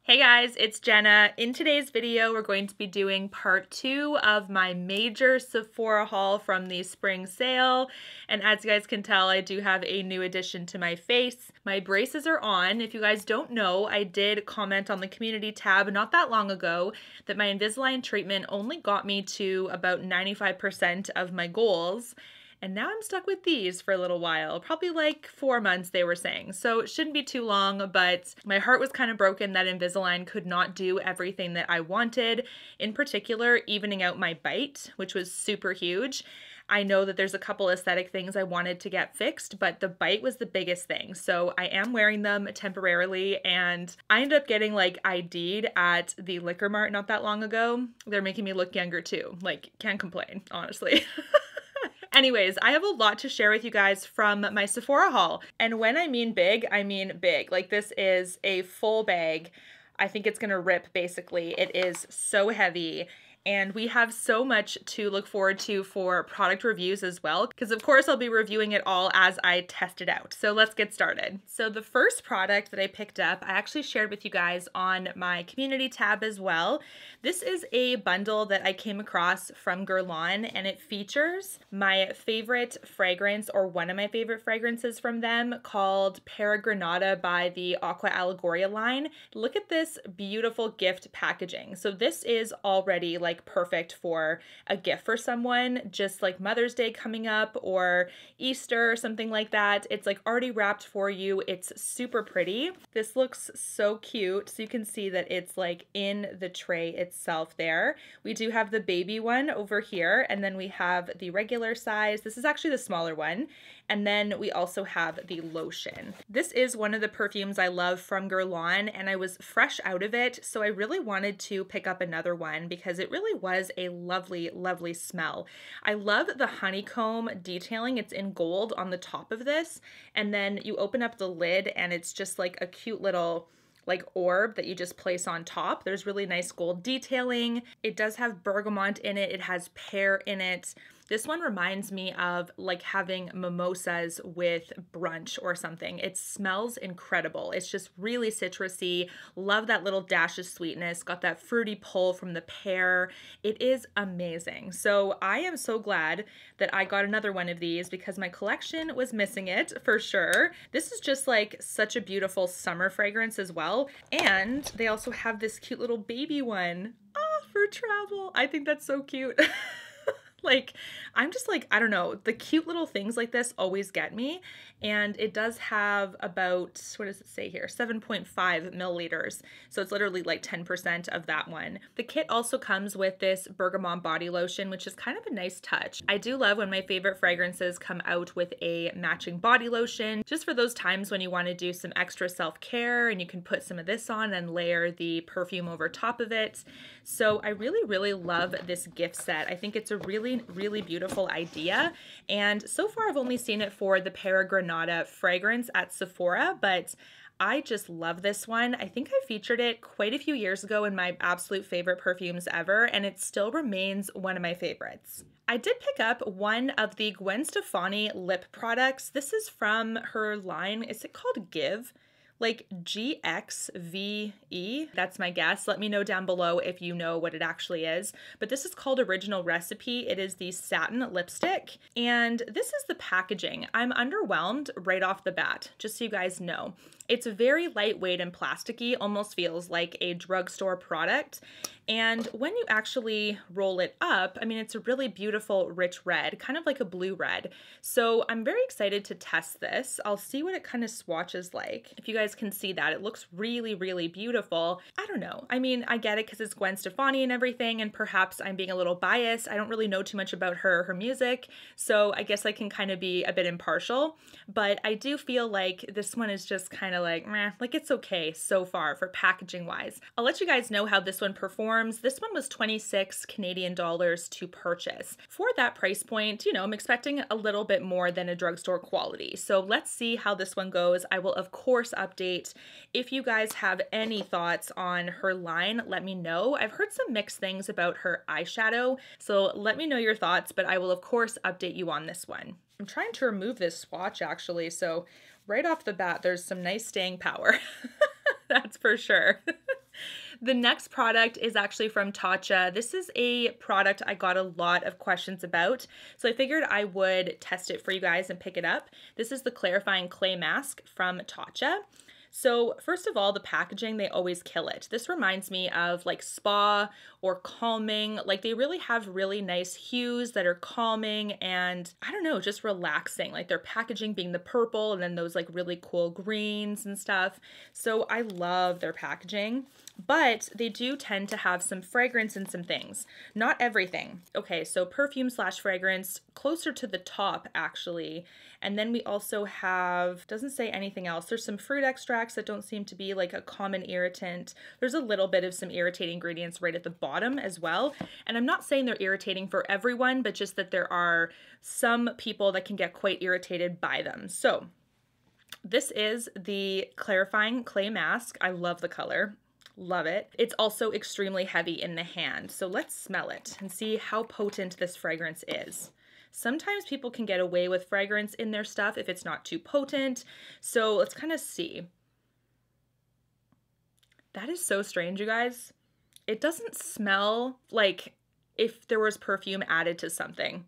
Hey guys, it's Jenna. In today's video, we're going to be doing part 2 of my major Sephora haul from the spring sale. And as you guys can tell, I do have a new addition to my face. My braces are on. If you guys don't know, I did comment on the community tab not that long ago that my Invisalign treatment only got me to about 95% of my goals. And now I'm stuck with these for a little while, probably like 4 months they were saying. So it shouldn't be too long, but my heart was kind of broken that Invisalign could not do everything that I wanted, in particular, evening out my bite, which was super huge. I know that there's a couple aesthetic things I wanted to get fixed, but the bite was the biggest thing. So I am wearing them temporarily, and I ended up getting like ID'd at the Liquor Mart not that long ago. They're making me look younger too. Like, can't complain, honestly. Anyways, I have a lot to share with you guys from my Sephora haul. And when I mean big, I mean big. Like, this is a full bag. I think it's gonna rip, basically. It is so heavy. And we have so much to look forward to for product reviews as well, because of course I'll be reviewing it all as I test it out. So let's get started. So the first product that I picked up, I actually shared with you guys on my community tab as well. This is a bundle that I came across from Guerlain, and it features my favorite fragrance, or one of my favorite fragrances from them, called Pera Granita by the Aqua Allegoria line. Look at this beautiful gift packaging. So this is already like perfect for a gift for someone, just like Mother's Day coming up or Easter or something like that. It's like already wrapped for you. It's super pretty. This looks so cute. So you can see that it's like in the tray itself there. We do have the baby one over here, and then we have the regular size. This is actually the smaller one. And then we also have the lotion. This is one of the perfumes I love from Guerlain, and I was fresh out of it, so I really wanted to pick up another one because it really was a lovely, lovely smell. I love the honeycomb detailing. It's in gold on the top of this, and then you open up the lid and it's just like a cute little like orb that you just place on top. There's really nice gold detailing. It does have bergamot in it. It has pear in it. This one reminds me of like having mimosas with brunch or something. It smells incredible. It's just really citrusy. Love that little dash of sweetness. Got that fruity pull from the pear. It is amazing. So I am so glad that I got another one of these because my collection was missing it for sure. This is just like such a beautiful summer fragrance as well. And they also have this cute little baby one. Oh, for travel. I think that's so cute. Like, I'm just like, I don't know, the cute little things like this always get me. And it does have about, what does it say here? 7.5 milliliters. So it's literally like 10% of that one. The kit also comes with this bergamot body lotion, which is kind of a nice touch. I do love when my favorite fragrances come out with a matching body lotion, just for those times when you want to do some extra self-care and you can put some of this on and layer the perfume over top of it. So I really, really love this gift set. I think it's a really, really beautiful idea. And so far I've only seen it for the Pera Granita fragrance at Sephora, but I just love this one. I think I featured it quite a few years ago in my absolute favorite perfumes ever, and it still remains one of my favorites. I did pick up one of the Gwen Stefani lip products. This is from her line. Is it called Give? Like GXVE, that's my guess. Let me know down below if you know what it actually is. But this is called Original Recipe. It is the Satin Lipstick, and this is the packaging. I'm underwhelmed right off the bat, just so you guys know. It's very lightweight and plasticky, almost feels like a drugstore product. And when you actually roll it up, I mean, it's a really beautiful, rich red, kind of like a blue red. So I'm very excited to test this. I'll see what it kind of swatches like. If you guys can see that, it looks really, really beautiful. I don't know. I mean, I get it because it's Gwen Stefani and everything, and perhaps I'm being a little biased. I don't really know too much about her music, so I guess I can kind of be a bit impartial. But I do feel like this one is just kind of like, meh, like it's okay so far for packaging wise. I'll let you guys know how this one performs. This one was 26 Canadian dollars to purchase. For that price point, you know, I'm expecting a little bit more than a drugstore quality. So let's see how this one goes. I will of course update. If you guys have any thoughts on her line, let me know. I've heard some mixed things about her eyeshadow, so let me know your thoughts, but I will of course update you on this one. I'm trying to remove this swatch actually, so right off the bat, there's some nice staying power. That's for sure. The next product is actually from Tatcha. This is a product I got a lot of questions about, so I figured I would test it for you guys and pick it up. This is the Clarifying Clay Mask from Tatcha. So first of all, the packaging, they always kill it. This reminds me of like spa or calming. Like they really have really nice hues that are calming and I don't know, just relaxing. Like their packaging being the purple and then those like really cool greens and stuff. So I love their packaging, but they do tend to have some fragrance in some things. Not everything. Okay, so perfume slash fragrance closer to the top actually. And then we also have, doesn't say anything else. There's some fruit extracts that don't seem to be like a common irritant. There's a little bit of some irritating ingredients right at the bottom as well. And I'm not saying they're irritating for everyone, but just that there are some people that can get quite irritated by them. So this is the Clarifying Clay Mask. I love the color. Love it. It's also extremely heavy in the hand. So let's smell it and see how potent this fragrance is. Sometimes people can get away with fragrance in their stuff if it's not too potent. So let's kind of see. That is so strange, you guys. It doesn't smell like if there was perfume added to something.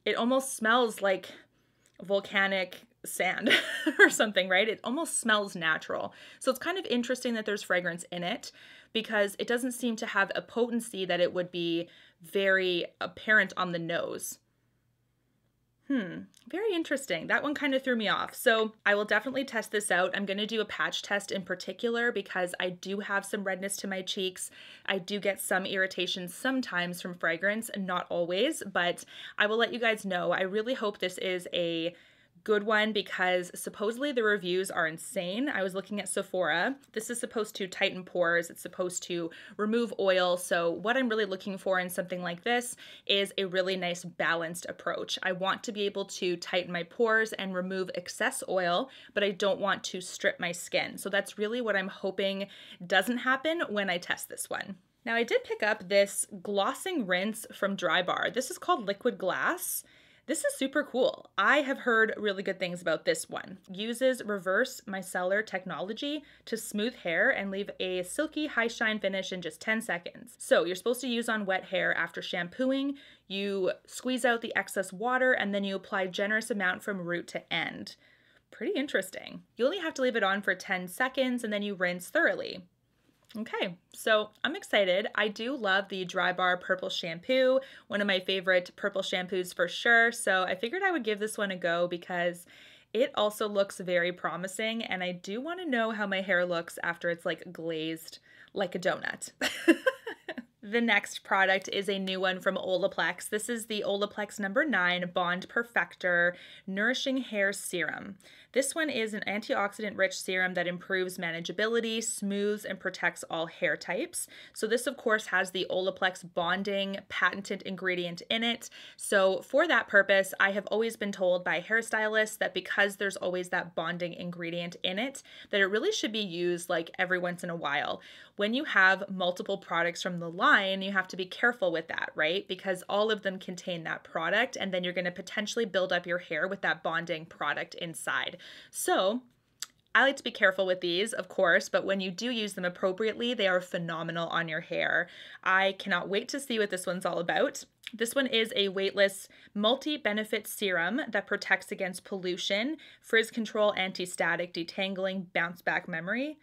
It almost smells like volcanic sand or something, right? It almost smells natural. So it's kind of interesting that there's fragrance in it because it doesn't seem to have a potency that it would be very apparent on the nose. Very interesting. That one kind of threw me off. So I will definitely test this out. I'm going to do a patch test in particular because I do have some redness to my cheeks. I do get some irritation sometimes from fragrance, not always, but I will let you guys know. I really hope this is a good one because supposedly the reviews are insane. I was looking at Sephora. This is supposed to tighten pores. It's supposed to remove oil. So what I'm really looking for in something like this is a really nice balanced approach. I want to be able to tighten my pores and remove excess oil, but I don't want to strip my skin. So that's really what I'm hoping doesn't happen when I test this one. Now I did pick up this glossing rinse from Drybar. This is called Liquid Glass. This is super cool. I have heard really good things about this one. Uses reverse micellar technology to smooth hair and leave a silky high shine finish in just 10 seconds. So you're supposed to use on wet hair after shampooing. You squeeze out the excess water and then you apply generous amount from root to end. Pretty interesting. You only have to leave it on for 10 seconds and then you rinse thoroughly. Okay, so I'm excited. I do love the Drybar purple shampoo, one of my favorite purple shampoos for sure. So I figured I would give this one a go because it also looks very promising and I do want to know how my hair looks after it's like glazed like a donut. The next product is a new one from Olaplex. This is the Olaplex No. 9 Bond Perfector Nourishing Hair Serum. This one is an antioxidant-rich serum that improves manageability, smooths, and protects all hair types. So this, of course, has the Olaplex bonding patented ingredient in it. So for that purpose, I have always been told by hairstylists that because there's always that bonding ingredient in it, that it really should be used like every once in a while. When you have multiple products from the line, you have to be careful with that, right? Because all of them contain that product, and then you're going to potentially build up your hair with that bonding product inside. So I like to be careful with these, of course, but when you do use them appropriately, they are phenomenal on your hair. I cannot wait to see what this one's all about. This one is a weightless multi-benefit serum that protects against pollution, frizz control, anti-static, detangling, bounce back memory.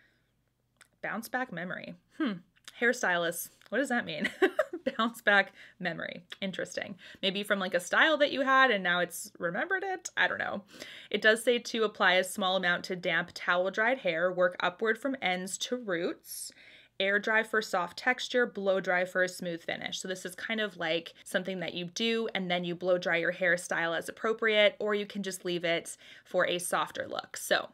Bounce back memory. Hairstylists, what does that mean? Bounce back memory. Interesting. Maybe from like a style that you had and now it's remembered it? I don't know. It does say to apply a small amount to damp towel dried hair, work upward from ends to roots, air dry for soft texture, blow dry for a smooth finish. So this is kind of like something that you do and then you blow dry your hairstyle as appropriate, or you can just leave it for a softer look. So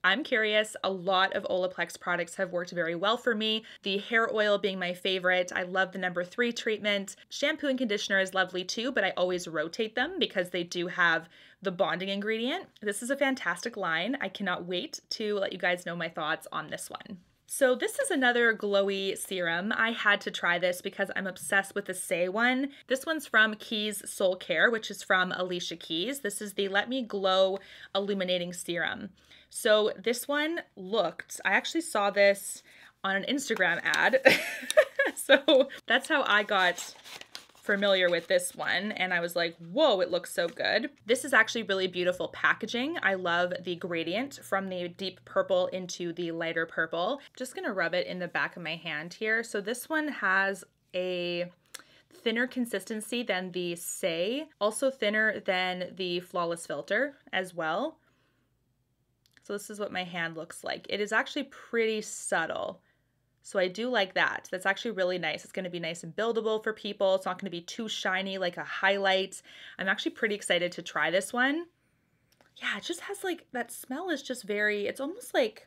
I'm curious. A lot of Olaplex products have worked very well for me. The hair oil being my favorite. I love the No. 3 treatment. Shampoo and conditioner is lovely too, but I always rotate them because they do have the bonding ingredient. This is a fantastic line. I cannot wait to let you guys know my thoughts on this one. So this is another glowy serum. I had to try this because I'm obsessed with the Say one. This one's from Keys Soulcare, which is from Alicia Keys. This is the Let Me Glow Illuminating Serum. So this one looked, I actually saw this on an Instagram ad. So that's how I got familiar with this one, and I was like, whoa, it looks so good. This is actually really beautiful packaging. I love the gradient from the deep purple into the lighter purple. Just gonna rub it in the back of my hand here. So this one has a thinner consistency than the Say, also thinner than the Flawless Filter as well. So this is what my hand looks like. It is actually pretty subtle. So I do like that. That's actually really nice. It's going to be nice and buildable for people. It's not going to be too shiny like a highlight. I'm actually pretty excited to try this one. Yeah, it just has like, that smell is just very, it's almost like,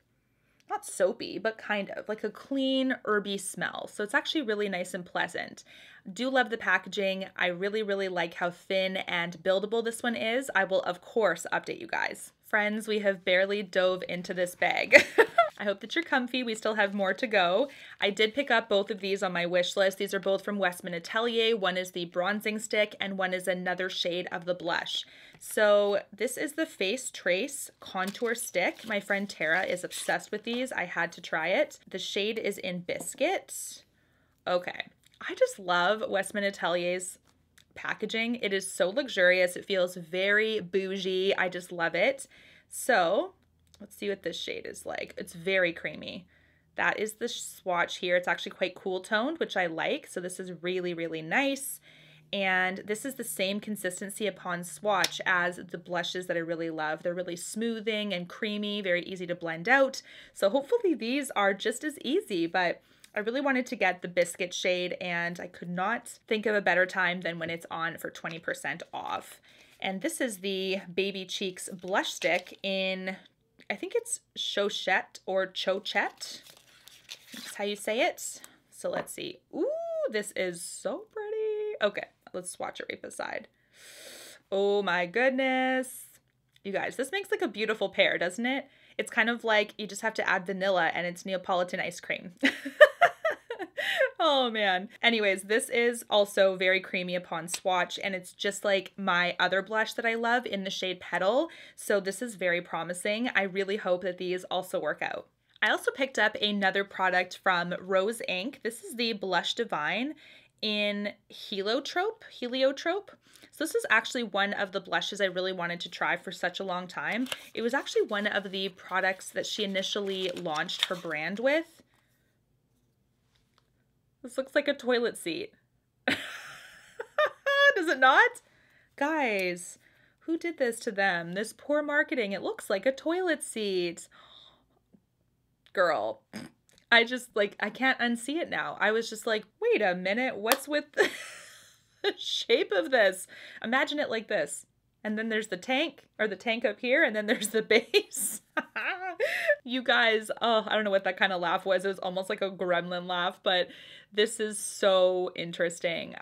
not soapy, but kind of like a clean, herby smell. So it's actually really nice and pleasant. Do love the packaging. I really, really like how thin and buildable this one is. I will, of course, update you guys. Friends, we have barely dove into this bag. I hope that you're comfy. We still have more to go. I did pick up both of these on my wish list. These are both from Westman Atelier. One is the bronzing stick and one is another shade of the blush. So this is the Face Trace Contour Stick. My friend Tara is obsessed with these. I had to try it. The shade is in Biscuit. Okay. I just love Westman Atelier's packaging. It is so luxurious. It feels very bougie. I just love it. So let's see what this shade is like. It's very creamy. That is the swatch here. It's actually quite cool toned, which I like. So this is really, really nice. And this is the same consistency upon swatch as the blushes that I really love. They're really smoothing and creamy, very easy to blend out. So hopefully these are just as easy, but I really wanted to get the Biscuit shade and I could not think of a better time than when it's on for 20% off. And this is the Baby Cheeks blush stick in, I think it's Chouchette or Chouchette. That's how you say it. So let's see. Ooh, this is so pretty. Okay, let's swatch it right beside. Oh my goodness. You guys, this makes like a beautiful pair, doesn't it? It's kind of like you just have to add vanilla and it's Neapolitan ice cream. Oh man. Anyways, this is also very creamy upon swatch and it's just like my other blush that I love in the shade Petal. So this is very promising. I really hope that these also work out. I also picked up another product from Rose Inc. This is the Blush Divine in Heliotrope. So this is actually one of the blushes I really wanted to try for such a long time. It was actually one of the products that she initially launched her brand with. This looks like a toilet seat. Does it not? Guys, who did this to them? This poor marketing. It looks like a toilet seat. Girl, I just like, I can't unsee it now. I was just like, wait a minute, what's with the shape of this? Imagine it like this. And then there's the tank, or the tank up here, and then there's the base. You guys, oh, I don't know what that kind of laugh was. It was almost like a gremlin laugh, but this is so interesting.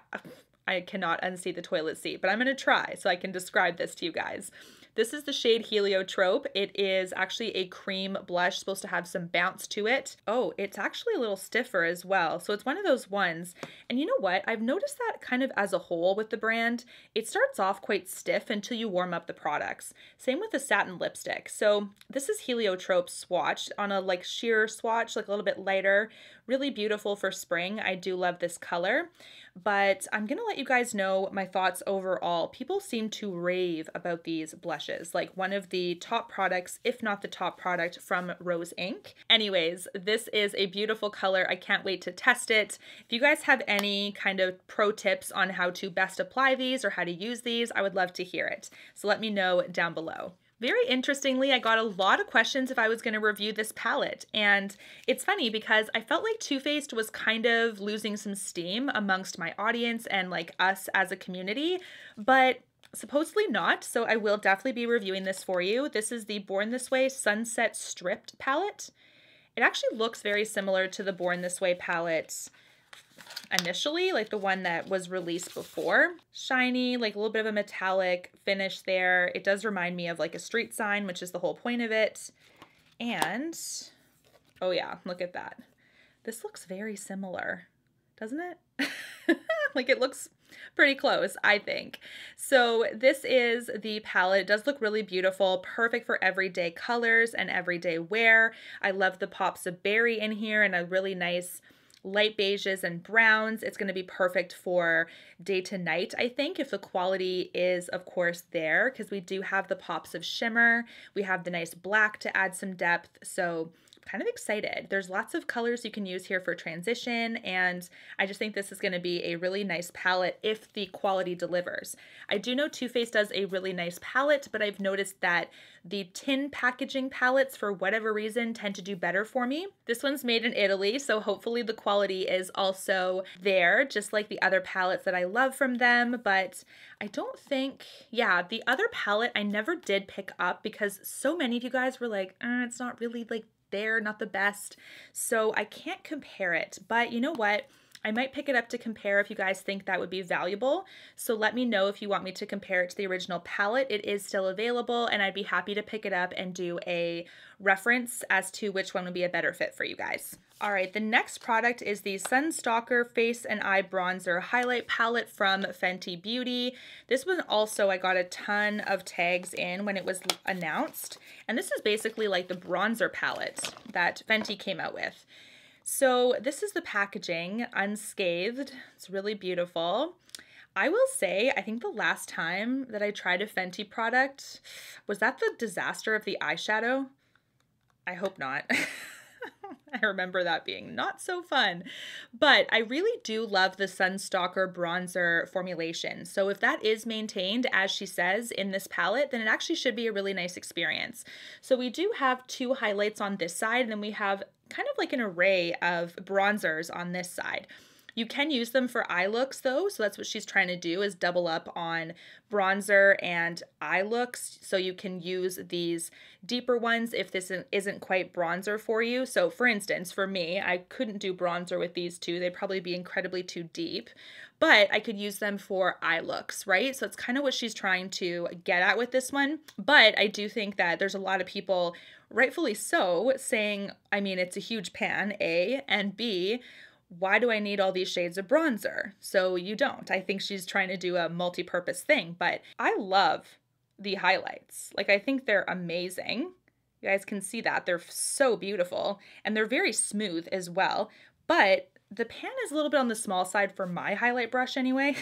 I cannot unsee the toilet seat, but I'm going to try so I can describe this to you guys. This is the shade Heliotrope. It is actually a cream blush, supposed to have some bounce to it. Oh, it's actually a little stiffer as well. So it's one of those ones. And you know what? I've noticed that kind of as a whole with the brand. It starts off quite stiff until you warm up the products. Same with the Satin Lipstick. So this is Heliotrope swatched on a like sheer swatch, like a little bit lighter. Really beautiful for spring. I do love this color. But I'm going to let you guys know my thoughts overall. People seem to rave about these blushes, like one of the top products, if not the top product from Rose Inc. Anyways, this is a beautiful color. I can't wait to test it. If you guys have any kind of pro tips on how to best apply these or how to use these, I would love to hear it. So let me know down below. Very interestingly, I got a lot of questions if I was going to review this palette, and it's funny because I felt like Too Faced was kind of losing some steam amongst my audience and like us as a community, but supposedly not, so I will definitely be reviewing this for you. This is the Born This Way Sunset Stripped palette. It actually looks very similar to the Born This Way palette initially, like the one that was released before. Shiny, like a little bit of a metallic finish there. It does remind me of like a street sign, which is the whole point of it. And, oh yeah, look at that. This looks very similar, doesn't it? Like it looks pretty close, I think. So this is the palette. It does look really beautiful, perfect for everyday colors and everyday wear. I love the pops of berry in here and a really nice light beiges and browns. It's going to be perfect for day to night, I think, if the quality is, of course, there, because we do have the pops of shimmer. We have the nice black to add some depth. So kind of excited. There's lots of colors you can use here for transition, and I just think this is going to be a really nice palette if the quality delivers. I do know Too Faced does a really nice palette, but I've noticed that the tin packaging palettes, for whatever reason, tend to do better for me. This one's made in Italy, so hopefully the quality is also there, just like the other palettes that I love from them, but I don't think, yeah, the other palette I never did pick up because so many of you guys were like, it's not really like they're not the best, so I can't compare it. But you know what? I might pick it up to compare if you guys think that would be valuable. So let me know if you want me to compare it to the original palette. It is still available, and I'd be happy to pick it up and do a reference as to which one would be a better fit for you guys. All right, the next product is the Stalk'r Face and Eye Bronzer Highlight Palette from Fenty Beauty. This one also, I got a ton of tags in when it was announced. And this is basically like the bronzer palette that Fenty came out with. So this is the packaging, unscathed. It's really beautiful. I will say, I think the last time that I tried a Fenty product, was that the disaster of the eyeshadow? I hope not. I remember that being not so fun, but I really do love the Stalk'r bronzer formulation. So if that is maintained, as she says, in this palette, then it actually should be a really nice experience. So we do have two highlights on this side, and then we have kind of like an array of bronzers on this side. You can use them for eye looks though, so that's what she's trying to do, is double up on bronzer and eye looks. So you can use these deeper ones if this isn't quite bronzer for you. So for instance, for me, I couldn't do bronzer with these two. They'd probably be incredibly too deep, but I could use them for eye looks, right? So it's kind of what she's trying to get at with this one. But I do think that there's a lot of people, rightfully so, saying, I mean, it's a huge pan, A, and B, why do I need all these shades of bronzer? So you don't. I think she's trying to do a multi-purpose thing, but I love the highlights. Like, I think they're amazing. You guys can see that. They're so beautiful, and they're very smooth as well, but the pan is a little bit on the small side for my highlight brush anyway.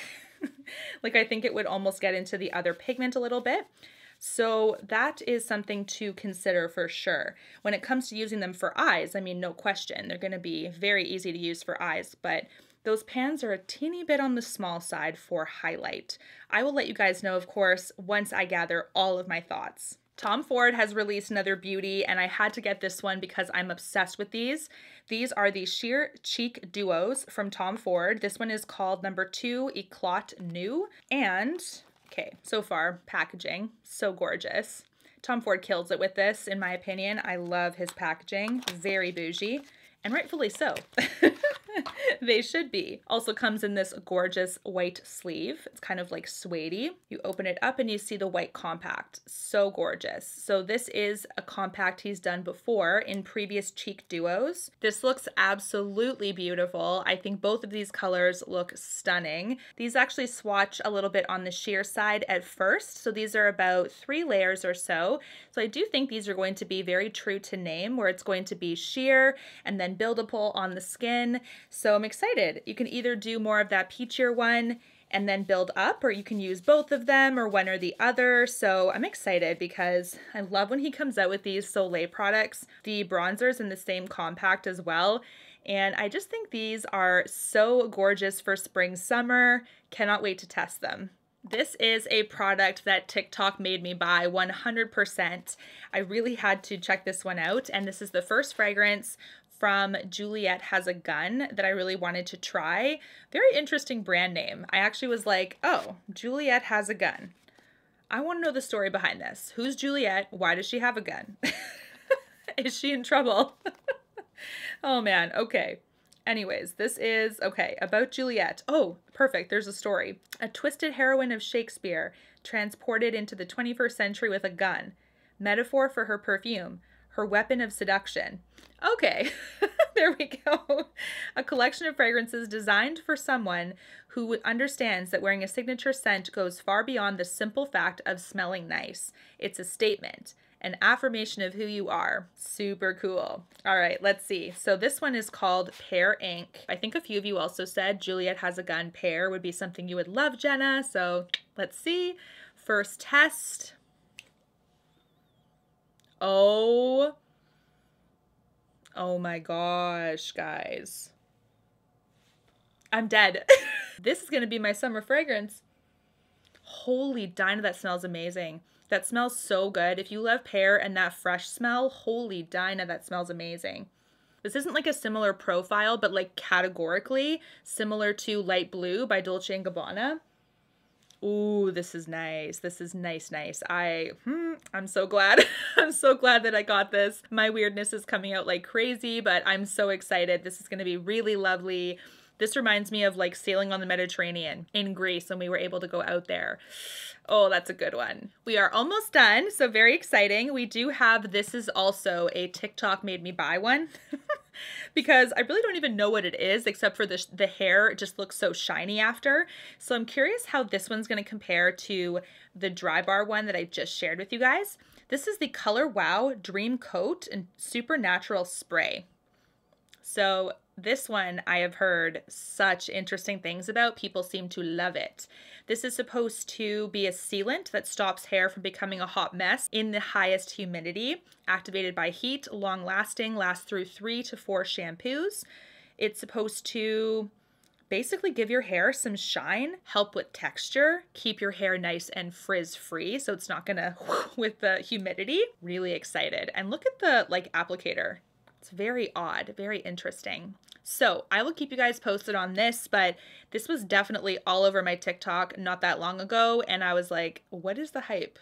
Like, I think it would almost get into the other pigment a little bit. So that is something to consider for sure. When it comes to using them for eyes, I mean, no question, they're going to be very easy to use for eyes, but those pans are a teeny bit on the small side for highlight. I will let you guys know, of course, once I gather all of my thoughts. Tom Ford has released another beauty, and I had to get this one because I'm obsessed with these. These are the Sheer Cheek Duos from Tom Ford. This one is called number 2 Eclat New, and okay, so far, packaging, so gorgeous. Tom Ford kills it with this, in my opinion. I love his packaging, very bougie, and rightfully so. They should be. Also comes in this gorgeous white sleeve. It's kind of like suede-y. You open it up and you see the white compact. So gorgeous. So this is a compact he's done before in previous cheek duos. This looks absolutely beautiful. I think both of these colors look stunning. These actually swatch a little bit on the sheer side at first. So these are about 3 layers or so. So I do think these are going to be very true to name, where it's going to be sheer and then buildable on the skin. So I'm excited. You can either do more of that peachier one and then build up, or you can use both of them or one or the other. So I'm excited because I love when he comes out with these Soleil products, the bronzers in the same compact as well. And I just think these are so gorgeous for spring, summer. Cannot wait to test them. This is a product that TikTok made me buy 100%. I really had to check this one out, and this is the first fragrance from Juliette Has a Gun that I really wanted to try. Very interesting brand name. I actually was like, oh, Juliette Has a Gun. I want to know the story behind this. Who's Juliette? Why does she have a gun? Is she in trouble? Oh man, okay. Anyways, this is, okay, about Juliette. Oh, perfect, there's a story. A twisted heroine of Shakespeare, transported into the 21st century with a gun. Metaphor for her perfume, her weapon of seduction. Okay, There we go. A collection of fragrances designed for someone who understands that wearing a signature scent goes far beyond the simple fact of smelling nice. It's a statement, an affirmation of who you are. Super cool. All right, let's see. So this one is called Pear Inc. I think a few of you also said Juliette has a gun. Pear would be something you would love, Jenna. So let's see. First test. Oh my gosh, guys. I'm dead. This is gonna be my summer fragrance. Holy Dinah, that smells amazing. That smells so good. If you love pear and that fresh smell, holy Dinah, that smells amazing. This isn't like a similar profile, but like categorically similar to Light Blue by Dolce & Gabbana. Ooh, this is nice. This is nice. I'm so glad. I'm so glad that I got this. My weirdness is coming out like crazy, but I'm so excited. This is going to be really lovely. This reminds me of like sailing on the Mediterranean in Greece when we were able to go out there. Oh, that's a good one. We are almost done, so very exciting. We do have, this is also a TikTok made me buy one because I really don't even know what it is except for the hair. It just looks so shiny after. So I'm curious how this one's going to compare to the Drybar one that I just shared with you guys. This is the Color Wow Dream Coat and Supernatural Spray. So this one I have heard such interesting things about. People seem to love it. This is supposed to be a sealant that stops hair from becoming a hot mess in the highest humidity, activated by heat, long lasting, lasts through 3 to 4 shampoos. It's supposed to basically give your hair some shine, help with texture, keep your hair nice and frizz free so it's not gonna with the humidity. Really excited. And look at the like applicator. It's very odd, very interesting. So I will keep you guys posted on this, but this was definitely all over my TikTok not that long ago. And I was like, what is the hype?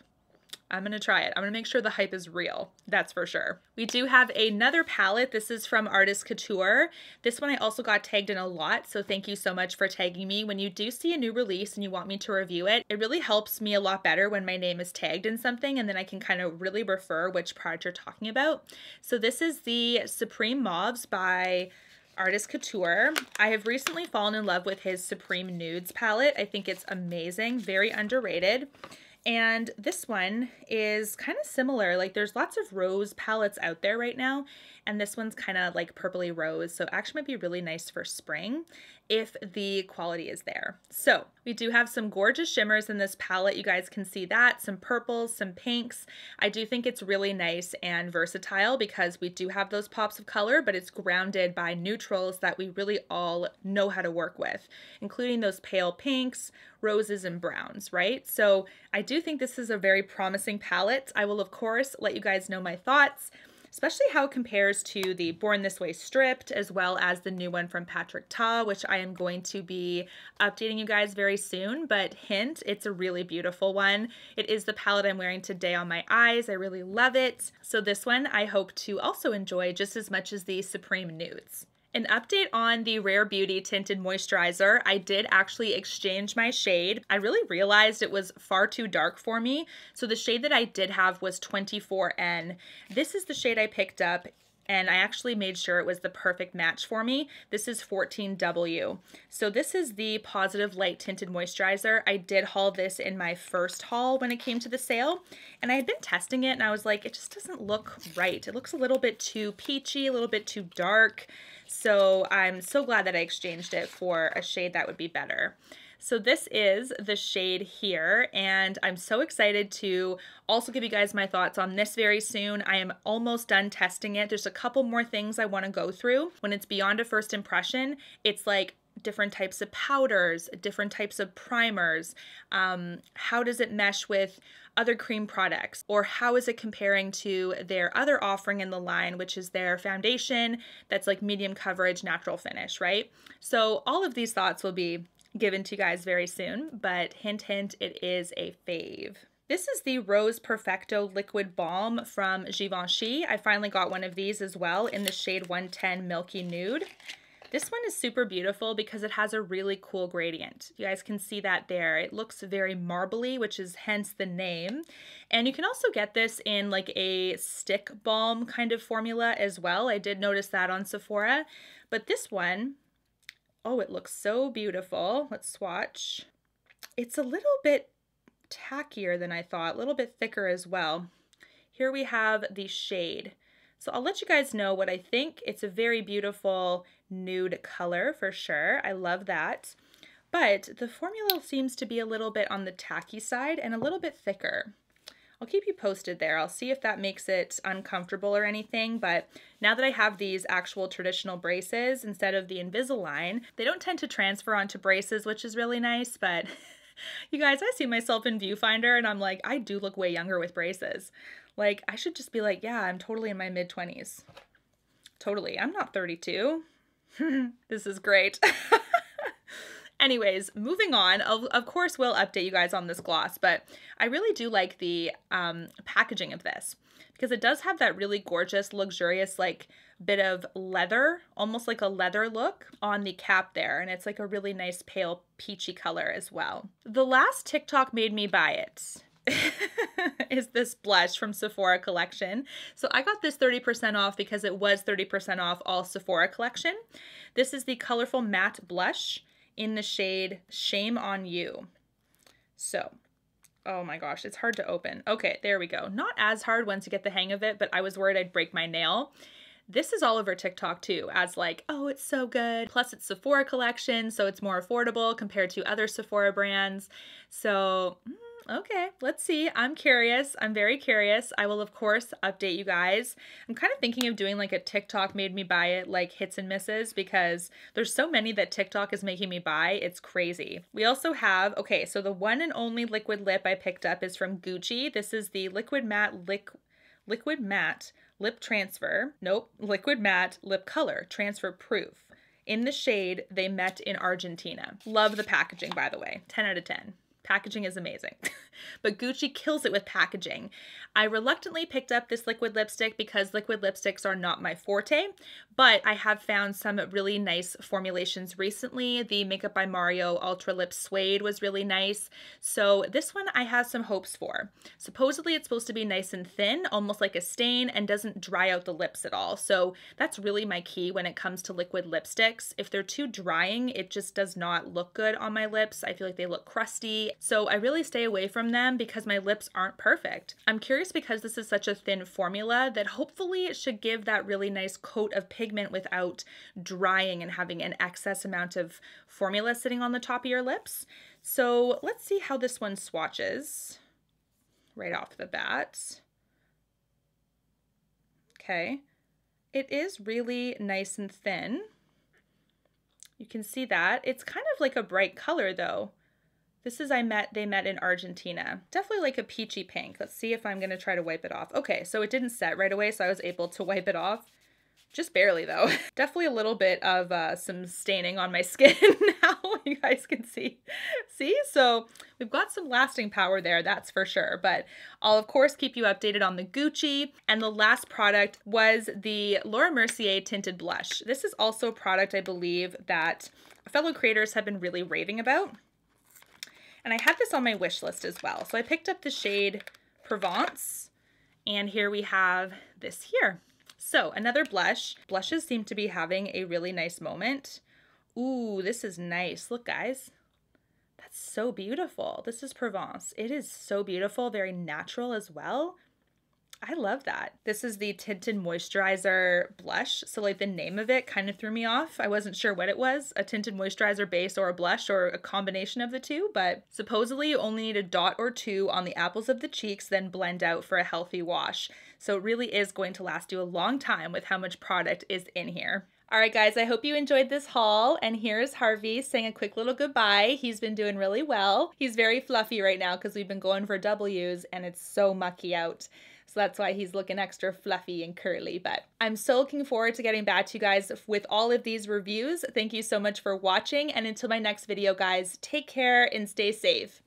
I'm going to try it. I'm going to make sure the hype is real. That's for sure. We do have another palette. This is from Artist Couture. This one I also got tagged in a lot. So thank you so much for tagging me. When you do see a new release and you want me to review it, it really helps me a lot better when my name is tagged in something. And then I can kind of really refer which product you're talking about. So this is the Supreme Mauves by Artist Couture. I have recently fallen in love with his Supreme Nudes palette. I think it's amazing, very underrated. And this one is kind of similar. Like there's lots of rose palettes out there right now. And this one's kind of like purpley rose. So actually might be really nice for spring if the quality is there. So we do have some gorgeous shimmers in this palette. You guys can see that. Some purples, some pinks. I do think it's really nice and versatile because we do have those pops of color, but it's grounded by neutrals that we really all know how to work with, including those pale pinks, roses, and browns, right? So I do think this is a very promising palette. I will, of course, let you guys know my thoughts, especially how it compares to the Born This Way Stripped, as well as the new one from Patrick Ta, which I am going to be updating you guys very soon. But hint, it's a really beautiful one. It is the palette I'm wearing today on my eyes. I really love it. So this one I hope to also enjoy just as much as the Supreme Nudes. An update on the Rare Beauty Tinted Moisturizer. I did actually exchange my shade. I really realized it was far too dark for me. So the shade that I did have was 24N. This is the shade I picked up, and I actually made sure it was the perfect match for me. This is 14W. So this is the Positive Light Tinted Moisturizer. I did haul this in my first haul when it came to the sale, and I had been testing it and I was like, it just doesn't look right. It looks a little bit too peachy, a little bit too dark. So I'm so glad that I exchanged it for a shade that would be better. So this is the shade here, and I'm so excited to also give you guys my thoughts on this very soon. I am almost done testing it. There's a couple more things I want to go through. When it's beyond a first impression, it's like different types of powders, different types of primers. How does it mesh with other cream products, or how is it comparing to their other offering in the line, which is their foundation that's like medium coverage, natural finish, right? So all of these thoughts will be given to you guys very soon, but hint, hint, it is a fave. This is the Rose Perfecto Liquid Balm from Givenchy. I finally got one of these as well in the shade 110 Milky Nude. This one is super beautiful because it has a really cool gradient. You guys can see that there. It looks very marbly, which is hence the name. And you can also get this in like a stick balm kind of formula as well. I did notice that on Sephora. But this one, oh, it looks so beautiful. Let's swatch. It's a little bit tackier than I thought, a little bit thicker as well. Here we have the shade. So I'll let you guys know what I think. It's a very beautiful nude color for sure. I love that. But the formula seems to be a little bit on the tacky side and a little bit thicker. I'll keep you posted there. I'll see if that makes it uncomfortable or anything, but now that I have these actual traditional braces instead of the Invisalign, they don't tend to transfer onto braces, which is really nice, but you guys, I see myself in Viewfinder and I'm like, I do look way younger with braces. Like, I should just be like, yeah, I'm totally in my mid-20s. Totally. I'm not 32. This is great. Anyways, moving on. Of course, we'll update you guys on this gloss, but I really do like the packaging of this because it does have that really gorgeous, luxurious, like bit of leather, almost like a leather look on the cap there. And it's like a really nice pale peachy color as well. The last TikTok made me buy it. Is this blush from Sephora collection. So I got this 30% off because it was 30% off all Sephora collection. This is the Colorful Matte Blush in the shade Shame on You. So, oh my gosh, it's hard to open. Okay, there we go. Not as hard once you get the hang of it, but I was worried I'd break my nail. This is all over TikTok too, as like, oh, it's so good. Plus it's Sephora collection, so it's more affordable compared to other Sephora brands. So, okay, let's see. I'm curious. I'm very curious. I will, of course, update you guys. I'm kind of thinking of doing like a TikTok made me buy it, like hits and misses, because there's so many that TikTok is making me buy. It's crazy. We also have, okay, so the one and only liquid lip I picked up is from Gucci. This is the Liquid Matte Lip Transfer. Nope, Liquid Matte Lip Color Transfer Proof. In the shade They Met in Argentina. Love the packaging, by the way. 10 out of 10. Packaging is amazing. But Gucci kills it with packaging. I reluctantly picked up this liquid lipstick because liquid lipsticks are not my forte, but I have found some really nice formulations recently. The Makeup by Mario Ultra Lip Suede was really nice. So this one I have some hopes for. Supposedly it's supposed to be nice and thin, almost like a stain, and doesn't dry out the lips at all. So that's really my key when it comes to liquid lipsticks. If they're too drying, it just does not look good on my lips. I feel like they look crusty. So I really stay away from them because my lips aren't perfect. I'm curious because this is such a thin formula that hopefully it should give that really nice coat of pigment without drying and having an excess amount of formula sitting on the top of your lips. So let's see how this one swatches right off the bat. Okay, it is really nice and thin. You can see that. It's kind of like a bright color though. This is They Met in Argentina. Definitely like a peachy pink. Let's see if I'm gonna try to wipe it off. Okay, so it didn't set right away, so I was able to wipe it off. Just barely though. Definitely a little bit of some staining on my skin now, you guys can see. See, so we've got some lasting power there, that's for sure. But I'll of course keep you updated on the Gucci. And the last product was the Laura Mercier Tinted Blush. This is also a product I believe that fellow creators have been really raving about. And I had this on my wish list as well. So I picked up the shade Provence, and here we have this here. So another blush. Blushes seem to be having a really nice moment. Ooh, this is nice. Look, guys. That's so beautiful. This is Provence. It is so beautiful, very natural as well. I love that. This is the Tinted Moisturizer blush. So like the name of it kind of threw me off. I wasn't sure what it was, a tinted moisturizer base or a blush or a combination of the two, but supposedly you only need a dot or two on the apples of the cheeks, then blend out for a healthy wash. So it really is going to last you a long time with how much product is in here. All right, guys, I hope you enjoyed this haul. And here's Harvey saying a quick little goodbye. He's been doing really well. He's very fluffy right now because we've been going for W's and it's so mucky out. So that's why he's looking extra fluffy and curly. But I'm so looking forward to getting back to you guys with all of these reviews. Thank you so much for watching. And until my next video, guys, take care and stay safe.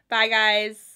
Bye, guys.